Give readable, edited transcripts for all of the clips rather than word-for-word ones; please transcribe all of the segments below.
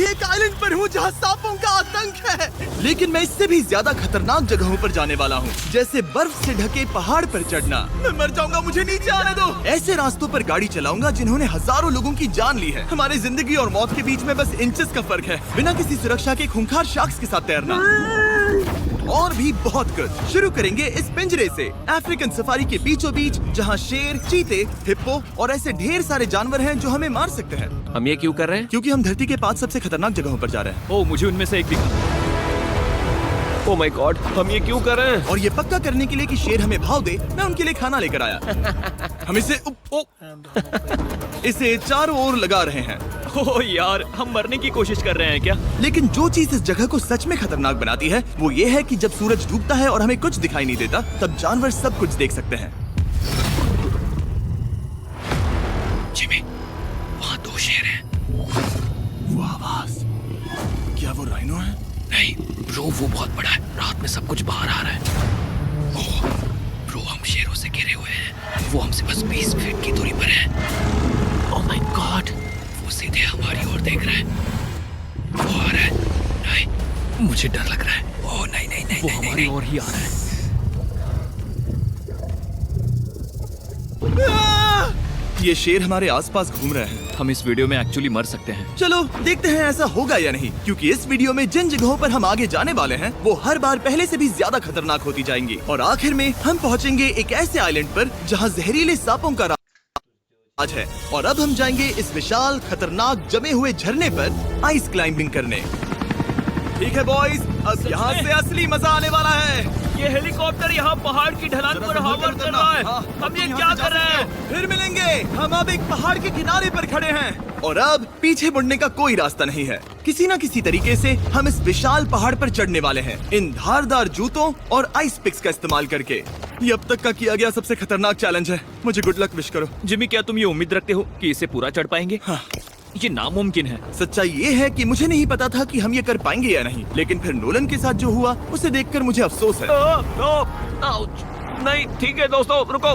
एक आइलैंड पर हूँ जहाँ सांपों का आतंक है, लेकिन मैं इससे भी ज्यादा खतरनाक जगहों पर जाने वाला हूँ, जैसे बर्फ से ढके पहाड़ पर चढ़ना। मैं मर जाऊंगा, मुझे नीचे आने दो। ऐसे रास्तों पर गाड़ी चलाऊंगा जिन्होंने हजारों लोगों की जान ली है। हमारी जिंदगी और मौत के बीच में बस इंचेस का फर्क है। बिना किसी सुरक्षा के खूंखार शार्क्स के साथ तैरना और भी बहुत कुछ। शुरू करेंगे इस पिंजरे से, अफ्रीकन सफारी के बीचों बीच, जहाँ शेर, चीते, हिप्पो और ऐसे ढेर सारे जानवर हैं जो हमें मार सकते हैं। हम ये क्यों कर रहे हैं? क्योंकि हम धरती के 5 सबसे खतरनाक जगहों पर जा रहे हैं। ओह, मुझे उनमें से एक दिखा। ओह माय गॉड, हम ये क्यों कर रहे हैं? और ये पक्का करने के लिए कि शेर हमें भाव दे, मैं उनके लिए खाना लेकर आया। हम इसे चारों ओर लगा रहे हैं। ओह यार, हम मरने की कोशिश कर रहे हैं क्या? लेकिन जो चीज इस जगह को सच में खतरनाक बनाती है वो ये है कि जब सूरज डूबता है और हमें कुछ दिखाई नहीं देता, तब जानवर सब कुछ देख सकते हैं। जिमी, वहाँ 2 शेर हैं। वो आवाज, क्या वो राइनो है? नहीं ब्रो, वो बहुत बड़ा है। रात में सब कुछ बाहर आ रहा है। ओह ब्रो, हम शेरों से घिरे हुए हैं। वो हमसे बस 20 फीट की दूरी पर है। ओह माय गॉड, वो सीधे हमारी ओर देख रहा है। वो आ रहा है। नहीं, मुझे डर लग रहा है। ओह नहीं नहीं नहीं, वो हमारी ओर ही आ रहा है। ये शेर हमारे आसपास घूम रहे हैं। हम इस वीडियो में एक्चुअली मर सकते हैं। चलो देखते हैं ऐसा होगा या नहीं, क्योंकि इस वीडियो में जिन जगहों पर हम आगे जाने वाले हैं वो हर बार पहले से भी ज्यादा खतरनाक होती जाएंगी। और आखिर में हम पहुंचेंगे एक ऐसे आइलैंड पर जहां जहरीले सांपों का राज है। और अब हम जाएंगे इस विशाल, खतरनाक, जमे हुए झरने पर आइस क्लाइंबिंग करने। ठीक है बॉयज, अब यहाँ से असली मजा आने वाला है। ये हेलीकॉप्टर यहाँ पहाड़ की ढलान पर हवा कर रहा है। हम ये क्या कर रहे हैं? फिर मिलेंगे। हम अब एक पहाड़ के किनारे पर खड़े हैं और अब पीछे मुड़ने का कोई रास्ता नहीं है। किसी न किसी तरीके से हम इस विशाल पहाड़ पर चढ़ने वाले हैं, इन धारदार जूतों और आइस पिक्स का इस्तेमाल करके। ये अब तक का किया गया सबसे खतरनाक चैलेंज है। मुझे गुड लक विश करो। जिमी, क्या तुम ये उम्मीद रखते हो कि इसे पूरा चढ़ पाएंगे? हाँ। ये नामुमकिन है। सच्चाई ये है कि मुझे नहीं पता था कि हम ये कर पाएंगे या नहीं, लेकिन फिर नोलन के साथ जो हुआ उसे देखकर मुझे अफसोस है। आउच। नहीं, ठीक है दोस्तों, रुको।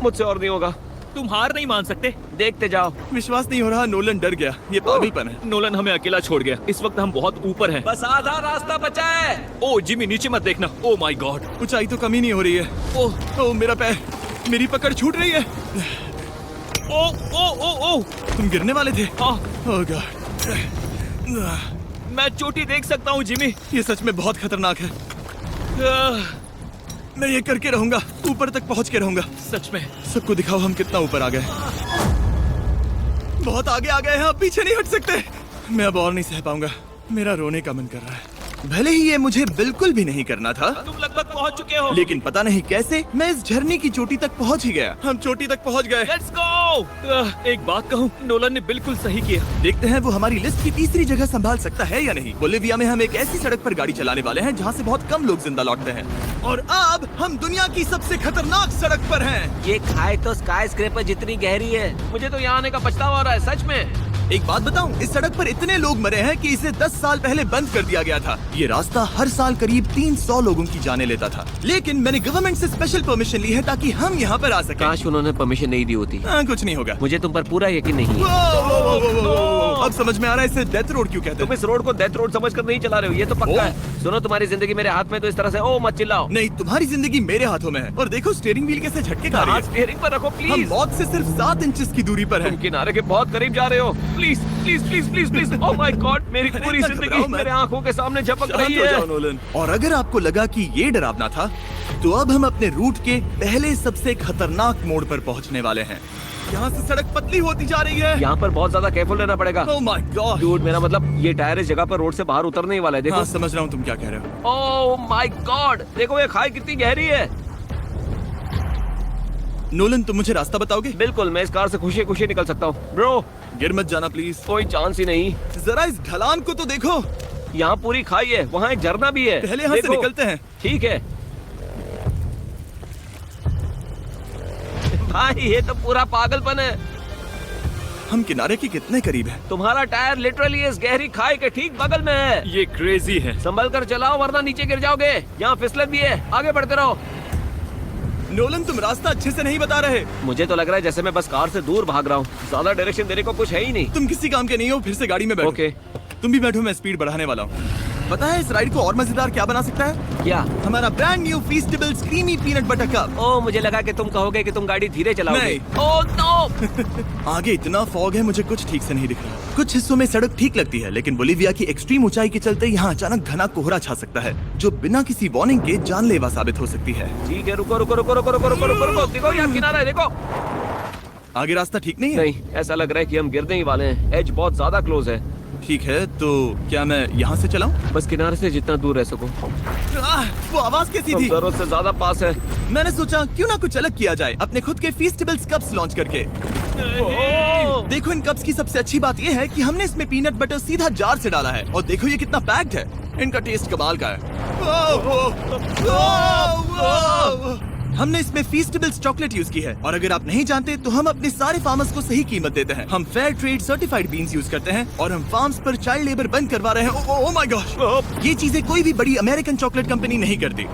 मुझसे और नहीं होगा। तुम हार नहीं मान सकते। देखते जाओ। विश्वास नहीं हो रहा, नोलन डर गया। ये पागलपन है। नोलन हमें अकेला छोड़ गया। इस वक्त हम बहुत ऊपर हैं। बस आधा रास्ता बचा है। ओह जिमी, नीचे मत देखना। ओह माय गॉड, ऊंचाई तो कमी नहीं हो रही है। ओह मेरा पैर, मेरी पकड़ छूट रही है। ओह तुम गिरने वाले थे। ओह गॉड, मैं चोटी देख सकता हूँ जिमी। ये सच में बहुत खतरनाक है। मैं ये करके रहूंगा, ऊपर तक पहुंच के रहूंगा। सच में। सबको दिखाओ हम कितना ऊपर आ गए। बहुत आगे आ गए हैं, अब पीछे नहीं हट सकते। मैं अब और नहीं सह पाऊंगा, मेरा रोने का मन कर रहा है। भले ही ये मुझे बिल्कुल भी नहीं करना था। तुम लगभग पहुंच चुके हो। लेकिन पता नहीं कैसे मैं इस झरने की चोटी तक पहुंच ही गया। हम चोटी तक पहुंच गए। Let's go. एक बात कहूँ, नोलन ने बिल्कुल सही किया। देखते हैं वो हमारी लिस्ट की तीसरी जगह संभाल सकता है या नहीं। बोलिविया में हम एक ऐसी सड़क पर गाड़ी चलाने वाले हैं जहाँ से बहुत कम लोग जिंदा लौटते हैं। और अब हम दुनिया की सबसे खतरनाक सड़क पर हैं। ये खाई तो स्काई स्क्रैपर जितनी गहरी है। मुझे तो यहाँ आने का पछतावा हो रहा है, सच में। एक बात बताऊं, इस सड़क पर इतने लोग मरे हैं कि इसे 10 साल पहले बंद कर दिया गया था। ये रास्ता हर साल करीब 300 लोगों की जाने लेता था, लेकिन मैंने गवर्नमेंट से स्पेशल परमिशन ली है ताकि हम यहाँ पर आ सकें। काश उन्होंने परमिशन नहीं दी होती। कुछ नहीं होगा। मुझे तुम पर पूरा यकीन नहीं है। अब समझ में आ रहा है इसे डेथ रोड क्यों कहते तुम हैं। इस रोड को डेथ रोड समझकर नहीं चला रहे हो, ये तो पक्का है। सुनो, तुम्हारी जिंदगी मेरे हाथ में, तो इस तरह से ओ मत चिल्लाओ। नहीं, तुम्हारी जिंदगी मेरे हाथों में है। और देखो स्टीयरिंग व्हील कैसे झटके खा रही है। स्टीयरिंग पर रखो हम प्लीज। मौत से सिर्फ 7 इंचेस की दूरी पर तुम हैं। किनारे के बहुत करीब जा रहे हो। Please please please please please. Oh my God, मेरी पूरी इतना जिंदगी घबराओ मत। मेरे आंखों के सामने झपक शांत रही हो जाओ है। नोलन। और अगर आपको लगा कि ये डरावना था, तो अब हम अपने रूट के पहले सबसे खतरनाक मोड़ पर पहुंचने वाले हैं। यहाँ से सड़क पतली होती जा रही है। यहाँ पर बहुत ज्यादा केयरफुल रहना पड़ेगा। Oh my God. डूड, मेरा मतलब ये टायर इस जगह पर रोड से बाहर उतरने ही वाला है। देखो। हाँ, समझ रहा हूँ तुम क्या कह रहे हो। ओह माय गॉड, देखो ये खाई कितनी गहरी है। नोलन, तुम मुझे रास्ता बताओगे? बिल्कुल, मैं इस कार से खुशी खुशी निकल सकता हूँ। ब्रो, गिर मत जाना प्लीज। कोई चांस ही नहीं। जरा इस ढलान को तो देखो। यहाँ पूरी खाई है, वहाँ एक झरना भी है। पहले यहाँ से देखो। निकलते हैं। ठीक है भाई, ये तो पूरा पागलपन है। हम किनारे के कितने करीब हैं? तुम्हारा टायर लिटरली इस गहरी खाई के ठीक बगल में है। ये क्रेजी है। संभल कर चलाओ वरना नीचे गिर जाओगे। यहाँ फिसलन भी है, आगे बढ़ते रहो। नोलन, तुम रास्ता अच्छे से नहीं बता रहे। मुझे तो लग रहा है जैसे मैं बस कार से दूर भाग रहा हूँ। ज्यादा डायरेक्शन देने को कुछ है ही नहीं। तुम किसी काम के नहीं हो, फिर से गाड़ी में बैठो। ओके। तुम भी बैठो, मैं स्पीड बढ़ाने वाला हूँ। पता है इस राइड को और मजेदार क्या बना सकता है? क्या? हमारा brand new Feastable creamy peanut butter cup. ओ, मुझे लगा कि तुम कहोगे कि तुम गाड़ी धीरे चलाओगे। नहीं। Oh no! आगे इतना फॉग है, मुझे कुछ ठीक से नहीं दिख रहा। कुछ हिस्सों में सड़क ठीक लगती है, लेकिन बोलीविया की एक्सट्रीम ऊंचाई के चलते यहाँ अचानक घना कोहरा छा सकता है, जो बिना किसी वार्निंग के जानलेवा साबित हो सकती है। ठीक है, रुको रुको रुको रुको रुको रुको रुको रुको, देखो यहाँ किनारा है, देखो। आगे रास्ता ठीक नहीं है? नहीं, ऐसा लग रहा है कि हम गिरने ही वाले हैं। एज बहुत ज्यादा क्लोज है। ठीक है, तो क्या मैं यहाँ से चलाऊं? बस किनारे से जितना दूर रह सको। वो आवाज कैसी हम थी? जरूरत से ज्यादा पास है। मैंने सोचा क्यों ना कुछ अलग किया जाए, अपने खुद के फीस्टेबल्स कप्स लॉन्च करके। देखो इन कप्स की सबसे अच्छी बात ये है कि हमने इसमें पीनट बटर सीधा जार से डाला है, और देखो ये कितना पैक्ड है। इनका टेस्ट कमाल का है। हमने इसमें फीस्टेबल्स चॉकलेट यूज की है, और अगर आप नहीं जानते तो हम अपने सारे फार्मर्स को सही कीमत देते हैं। हम fair trade certified beans use करते हैं, और हम फार्म्स पर चाइल्ड लेबर बंद करवा रहे हैं। ओह माय गॉश, ये चीजें कोई भी बड़ी अमेरिकन चॉकलेट कंपनी नहीं करती।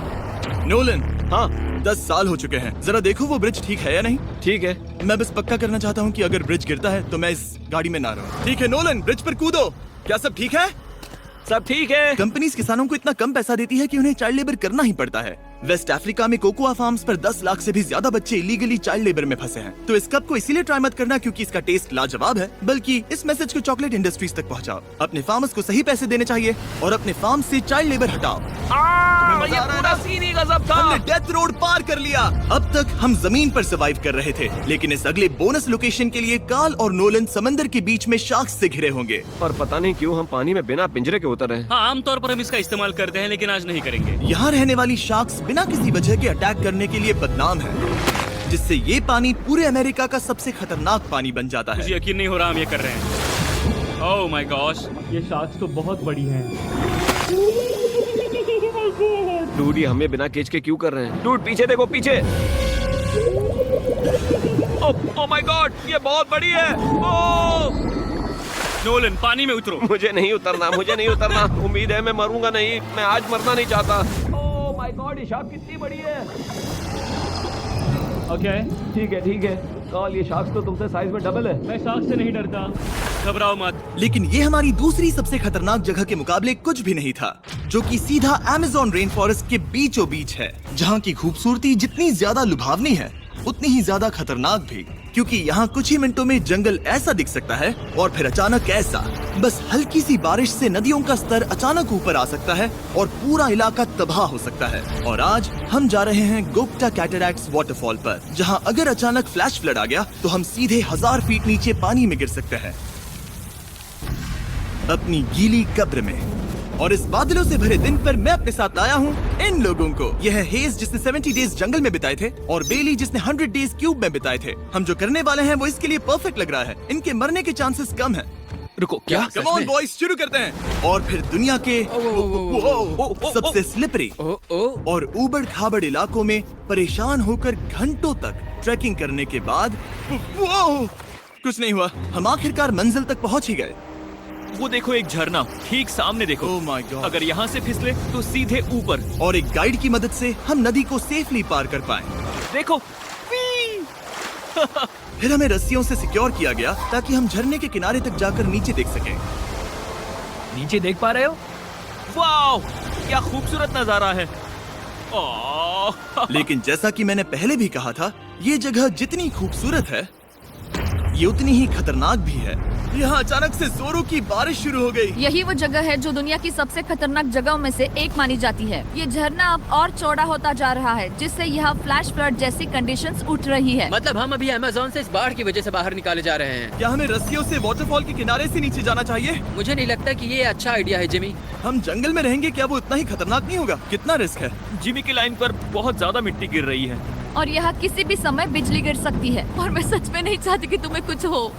नोलन, हाँ 10 साल हो चुके हैं, जरा देखो वो ब्रिज ठीक है या नहीं। ठीक है। मैं बस पक्का करना चाहता हूँ कि अगर ब्रिज गिरता है तो मैं इस गाड़ी में ना रहूं। ठीक है नोलन, ब्रिज पर कूदो। क्या सब ठीक है? सब ठीक है। कंपनीज किसानों को इतना कम पैसा देती है कि उन्हें चाइल्ड लेबर करना ही पड़ता है। वेस्ट अफ्रीका में कोकोआ फार्म्स पर 10 लाख से भी ज्यादा बच्चे इलीगली चाइल्ड लेबर में फंसे हैं। तो इस कप को इसीलिए ट्राई मत करना क्योंकि इसका टेस्ट लाजवाब है, बल्कि इस मैसेज को चॉकलेट इंडस्ट्रीज तक पहुंचाओ। अपने फार्मर्स को सही पैसे देने चाहिए और अपने फार्म से चाइल्ड लेबर हटाओ। ये पूरा सीन ही गजब था। हमने डेथ रोड पार कर लिया। अब तक हम जमीन पर सर्वाइव कर रहे थे, लेकिन इस अगले बोनस लोकेशन के लिए कार्ल और नोलन समंदर के बीच में शार्क्स से घिरे होंगे। और पता नहीं क्यों हम पानी में बिना पिंजरे के उतर रहे हैं। हाँ, आमतौर पर हम इसका इस्तेमाल करते हैं, लेकिन आज नहीं करेंगे। यहाँ रहने वाली शार्क्स बिना किसी वजह के अटैक करने के लिए बदनाम है, जिससे ये पानी पूरे अमेरिका का सबसे खतरनाक पानी बन जाता मुझे है। यकीन नहीं हो रहा हम ये कर रहे हैं। ओह माय गॉश, ये शार्क्स तो बहुत बड़ी हैं। डूड, ये हमें बिना केज के क्यों कर रहे हैं? डूड पीछे देखो, पीछे। ओह माय गॉड, ये बहुत बड़ी है। ओह नोलन, पानी में उतरो। मुझे नहीं उतरना, मुझे नहीं उतरना। उम्मीद है मैं मरूंगा नहीं। मैं आज मरना नहीं चाहता। ओह माय गॉड, ये शार्क कितनी बड़ी है। ओके, ठीक है ठीक है। कार्ल, ये शार्क तो तुमसे साइज में डबल है। मैं शार्क से नहीं डरता, घबराओ मत। लेकिन ये हमारी दूसरी सबसे खतरनाक जगह के मुकाबले कुछ भी नहीं था, जो कि सीधा अमेज़न रेन फॉरेस्ट के बीचों बीच है, जहाँ की खूबसूरती जितनी ज्यादा लुभावनी है उतनी ही ज्यादा खतरनाक भी, क्योंकि यहाँ कुछ ही मिनटों में जंगल ऐसा दिख सकता है और फिर अचानक ऐसा। बस हल्की सी बारिश से नदियों का स्तर अचानक ऊपर आ सकता है और पूरा इलाका तबाह हो सकता है। और आज हम जा रहे हैं गोप्टा कैटरैक्ट्स वाटरफॉल पर, जहाँ अगर अचानक फ्लैश फ्लड आ गया तो हम सीधे 1000 फीट नीचे पानी में गिर सकते हैं, अपनी गीली कब्र में। और इस बादलों से भरे दिन पर मैं अपने साथ लाया हूँ इन लोगों को। यह है हेज जिसने 70 डेज जंगल में बिताए थे, और बेली जिसने 100 डेज क्यूब में बिताए थे। हम जो करने वाले हैं वो इसके लिए परफेक्ट लग रहा है। इनके मरने के चांसेस कम हैं। रुको, क्या? कम ऑन बॉयज, शुरू करते हैं। और फिर दुनिया के सबसे स्लिपरी और ऊबड़ खाबड़ इलाकों में परेशान होकर घंटों तक ट्रैकिंग करने के बाद कुछ नहीं हुआ, हम आखिरकार मंजिल तक पहुंच ही गए। वो देखो, एक झरना ठीक सामने देखो। Oh my God. अगर यहाँ से फिसले तो सीधे ऊपर। और एक गाइड की मदद से हम नदी को सेफली पार कर पाए। देखो। फिर हमें रस्सियों से सिक्योर किया गया ताकि हम झरने के किनारे तक जाकर नीचे देख सकें। नीचे देख पा रहे हो? वाओ, क्या खूबसूरत नजारा है। ओह। लेकिन जैसा कि मैंने पहले भी कहा था, ये जगह जितनी खूबसूरत है ये उतनी ही खतरनाक भी है। यहाँ अचानक से जोरों की बारिश शुरू हो गई। यही वो जगह है जो दुनिया की सबसे खतरनाक जगहों में से एक मानी जाती है। ये झरना अब और चौड़ा होता जा रहा है, जिससे यहाँ फ्लैश फ्लड जैसी कंडीशंस उठ रही है। मतलब हम अभी अमेज़न से इस बाढ़ की वजह से बाहर निकाले जा रहे हैं। क्या हमें रस्सियों से वाटरफॉल के किनारे से नीचे जाना चाहिए? मुझे नहीं लगता कि ये अच्छा आइडिया है, जिमी। हम जंगल में रहेंगे, क्या वो इतना ही खतरनाक नहीं होगा? कितना रिस्क है? जिमी की लाइन पर बहुत ज्यादा मिट्टी गिर रही है। और यहाँ किसी भी समय बिजली गिर सकती है, और मैं सच में नहीं चाहती कि तुम्हें कुछ हो।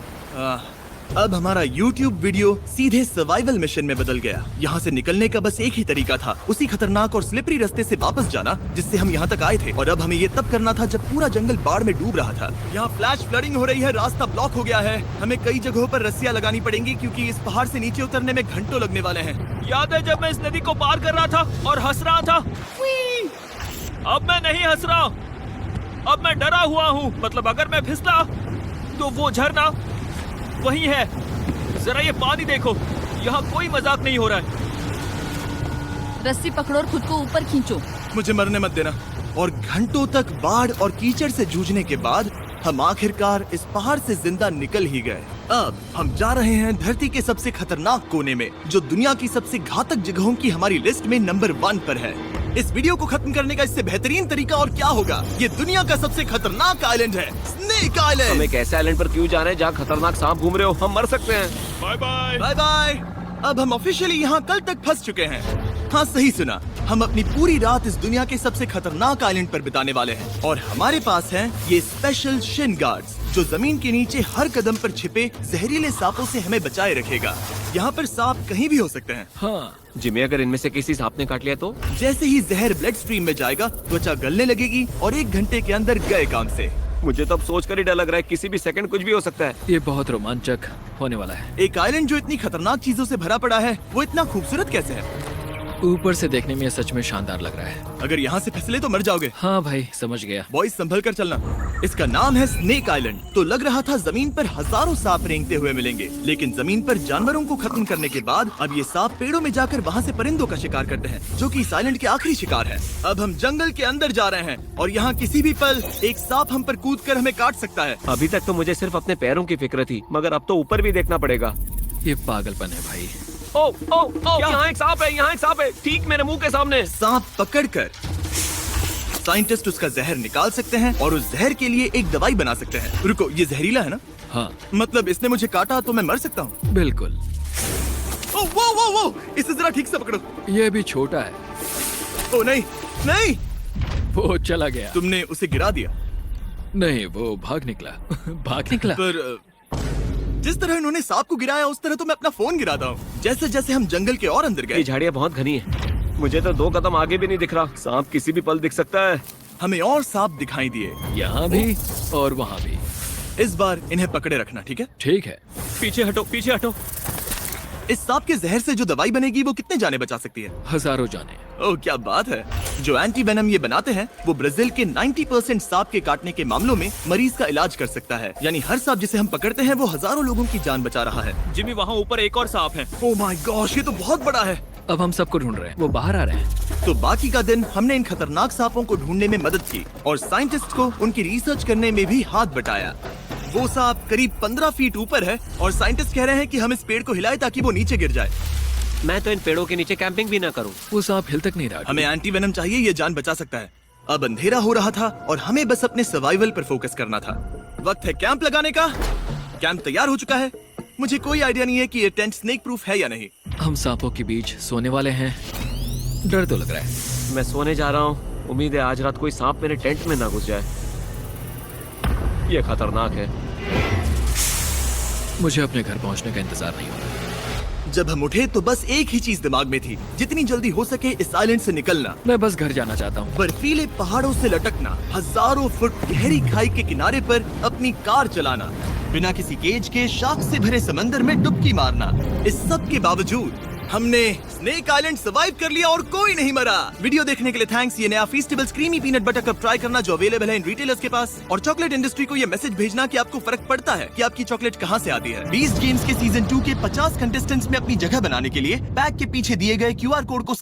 अब हमारा YouTube वीडियो सीधे सर्वाइवल मिशन में बदल गया। यहाँ से निकलने का बस एक ही तरीका था, उसी खतरनाक और स्लिपरी रास्ते से वापस जाना जिससे हम यहाँ तक आए थे। और अब हमें ये तब करना था जब पूरा जंगल बाढ़ में डूब रहा था। यहाँ फ्लैश फ्लडिंग हो रही है, रास्ता ब्लॉक हो गया है। हमें कई जगहों पर रस्सियाँ लगानी पड़ेंगी क्योंकि इस पहाड़ से नीचे उतरने में घंटों लगने वाले हैं। याद है जब मैं इस नदी को पार कर रहा था और हंस रहा था? अब मैं नहीं हंस रहा, अब मैं डरा हुआ हूँ। मतलब अगर मैं फिसला तो वो झरना वही है। जरा ये पानी देखो, यहाँ कोई मजाक नहीं हो रहा है। रस्सी पकड़ो और खुद को ऊपर खींचो। मुझे मरने मत देना। और घंटों तक बाढ़ और कीचड़ से जूझने के बाद हम आखिरकार इस पहाड़ से जिंदा निकल ही गए। अब हम जा रहे हैं धरती के सबसे खतरनाक कोने में, जो दुनिया की सबसे घातक जगहों की हमारी लिस्ट में नंबर 1 पर है। इस वीडियो को खत्म करने का इससे बेहतरीन तरीका और क्या होगा। ये दुनिया का सबसे खतरनाक आइलैंड है, स्नेक हम आइलैंड। एक ऐसे आइलैंड पर क्यों जा रहे हैं जहाँ खतरनाक सांप घूम रहे हो? हम मर सकते हैं। Bye bye. Bye bye. अब हम ऑफिशियली यहाँ कल तक फंस चुके हैं। हाँ, सही सुना। हम अपनी पूरी रात इस दुनिया के सबसे खतरनाक आइलैंड पर बिताने वाले हैं और हमारे पास हैं ये स्पेशल शिन गार्ड्स, जो जमीन के नीचे हर कदम पर छिपे जहरीले सांपों से हमें बचाए रखेगा। यहाँ पर सांप कहीं भी हो सकते हैं। हाँ, जिमी, अगर इनमें से किसी सांप ने काट लिया तो? जैसे ही जहर ब्लड स्ट्रीम में जाएगा, त्वचा गलने लगेगी और 1 घंटे के अंदर गए काम से। मुझे तो अब सोचकर ही डर लग रहा है, किसी भी सेकंड कुछ भी हो सकता है। ये बहुत रोमांचक होने वाला है। एक आइलैंड जो इतनी खतरनाक चीजों से भरा पड़ा है, वो इतना खूबसूरत कैसे है? ऊपर से देखने में ये सच में शानदार लग रहा है। अगर यहाँ से फिसले तो मर जाओगे। हाँ भाई, समझ गया। बॉयज, संभल कर चलना। इसका नाम है स्नेक आइलैंड। तो लग रहा था जमीन पर हजारों सांप रेंगते हुए मिलेंगे, लेकिन जमीन पर जानवरों को खत्म करने के बाद अब ये सांप पेड़ों में जाकर वहाँ से परिंदों का शिकार करते हैं, जो कि इस आइलैंड के आखिरी शिकार है। अब हम जंगल के अंदर जा रहे हैं और यहाँ किसी भी पल एक सांप हम पर कूद कर हमें काट सकता है। अभी तक तो मुझे सिर्फ अपने पैरों की फिक्र थी, मगर अब तो ऊपर भी देखना पड़ेगा। ये पागलपन है भाई। ओ ओ ओ, यहाँ एक सांप है, यहाँ एक सांप है, ठीक मेरे मुंह के सामने। सांप पकड़कर साइंटिस्ट उसका जहर निकाल सकते हैं और उस जहर के लिए एक दवाई बना सकते हैं। रुको, ये जहरीला है ना? हाँ, मतलब इसने मुझे काटा तो मैं मर सकता हूँ? बिल्कुल। ओ, वो, इसे जरा ठीक से पकड़ो। ये भी छोटा है। ओ नहीं, नहीं, वो चला गया। तुमने उसे गिरा दिया। नहीं, वो भाग निकला। भाग निकला। पर जिस तरह इन्होंने सांप को गिराया, उस तरह तो मैं अपना फोन गिराता हूँ। जैसे जैसे हम जंगल के और अंदर ये गए, झाड़ियाँ बहुत घनी है, मुझे तो 2 कदम आगे भी नहीं दिख रहा। सांप किसी भी पल दिख सकता है। हमें और सांप दिखाई दिए। यहाँ भी और वहाँ भी। इस बार इन्हें पकड़े रखना, ठीक है? ठीक है। पीछे हटो, पीछे हटो। इस सांप के जहर से जो दवाई बनेगी, वो कितने जाने बचा सकती है? हजारों जाने। ओह, क्या बात है। जो एंटी वेनम ये बनाते हैं, वो ब्राजील के 90% सांप के काटने के मामलों में मरीज का इलाज कर सकता है। यानी हर सांप जिसे हम पकड़ते हैं, वो हजारों लोगों की जान बचा रहा है। जिमी, वहाँ ऊपर एक और सांप है। ओह माय गॉश, ये तो बहुत बड़ा है। अब हम सबको ढूंढ रहे हैं। वो बाहर आ रहे हैं। तो बाकी का दिन हमने इन खतरनाक सांपों को ढूंढने में मदद की और साइंटिस्ट को उनकी रिसर्च करने में भी हाथ बटाया। वो सांप करीब 15 फीट ऊपर है और साइंटिस्ट कह रहे हैं कि हम इस पेड़ को हिलाएं ताकि वो नीचे गिर जाए। मैं तो इन पेड़ों के नीचे कैंपिंग भी ना करूं। वो सांप हिल तक नहीं रहा। हमें एंटी वेनम चाहिए, ये जान बचा सकता है। अब अंधेरा हो रहा था और हमें बस अपने सर्वाइवल पर फोकस करना था। वक्त है कैंप लगाने का। कैंप तैयार हो चुका है। मुझे कोई आइडिया नहीं है कि ये टेंट स्नेक प्रूफ है या नहीं। हम सांपों के बीच सोने वाले हैं। डर तो लग रहा है। मैं सोने जा रहा हूँ। उम्मीद है आज रात कोई सांप मेरे टेंट में ना घुस जाए। ये खतरनाक है। मुझे अपने घर पहुंचने का इंतजार नहीं हो रहा। जब हम उठे तो बस एक ही चीज दिमाग में थी, जितनी जल्दी हो सके इस आइलैंड से निकलना। मैं बस घर जाना चाहता हूँ। बर्फीले पहाड़ों से लटकना, हजारों फुट गहरी खाई के किनारे पर अपनी कार चलाना, बिना किसी केज के शाख से भरे समंदर में डुबकी मारना। इस सब के बावजूद हमने स्नेक आइलैंड सर्वाइव कर लिया और कोई नहीं मरा। वीडियो देखने के लिए थैंक्स। ये नया Feastables creamy peanut butter cup try करना, जो अवेलेबल है इन रिटेलर्स के पास। और चॉकलेट इंडस्ट्री को ये मैसेज भेजना कि आपको फर्क पड़ता है कि आपकी चॉकलेट कहाँ से आती है। 20 गेम्स के सीजन 2 के 50 कंटेस्टेंट्स में अपनी जगह बनाने के लिए बैग के पीछे दिए गए QR कोड को